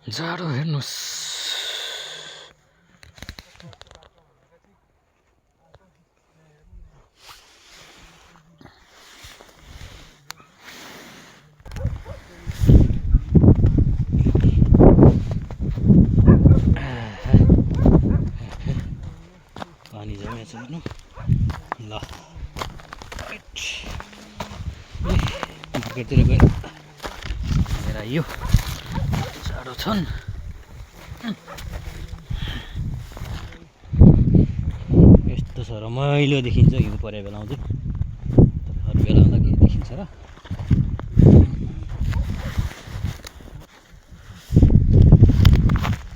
जाडो हेर्नुहोस्। पानी जमेछ भनौँ ल मार्केटतिर गएर लिएर आइयो। जाडो छन्। यस्तो छ रमाइलो देखिन्छ हिउँ परे बेला चाहिँ, अरू बेला आउँदा के देखिन्छ र।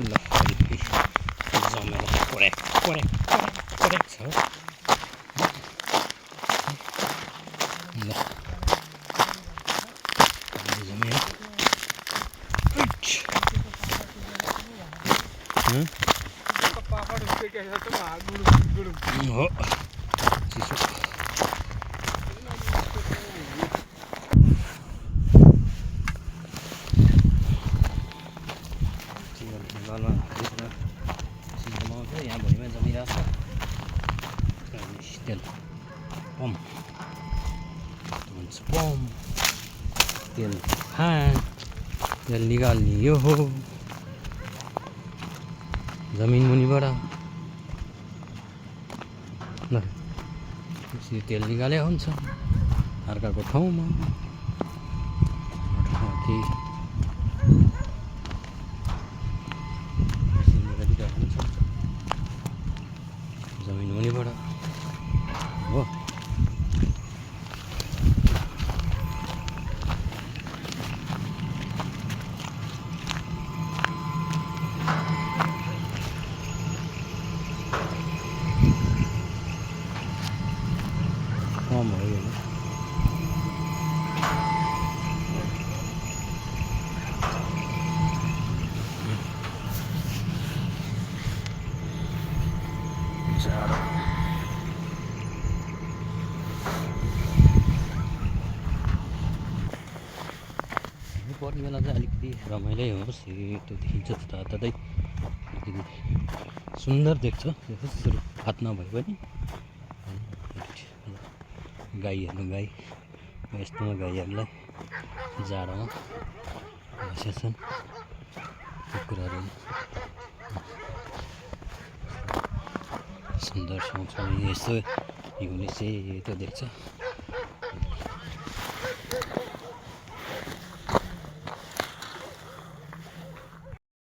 ल जमेर परेक परेक परेक छ। ल जमेर हो चिसो। नेपालमा सिजनमा आउँछ, यहाँ भुइँमा जमिरहेको छ। तेल पम्प भन्छ, पम्प तेल तेल निकाल्ने यो हो जमिन मुनिबाट। ल यसरी तेल निकाले हुन्छ अर्काको ठाउँमा केही निकालिरहेको हुन्छ जमिन मुनिबाट हो। कम भयो जाडो। पर्ने बेला चाहिँ अलिकति रमाइलो होस्, सेतो देखिन्छ तातै अलिकति सुन्दर देख्छ। हात नभए पनि गाई हेर्नु, गाई यस्तोमा गाईहरूलाई जाडोमा बसेछन् कुखुराहरू सुन्दर सँगसँगै यस्तो हिउँले सेतो देख्छ।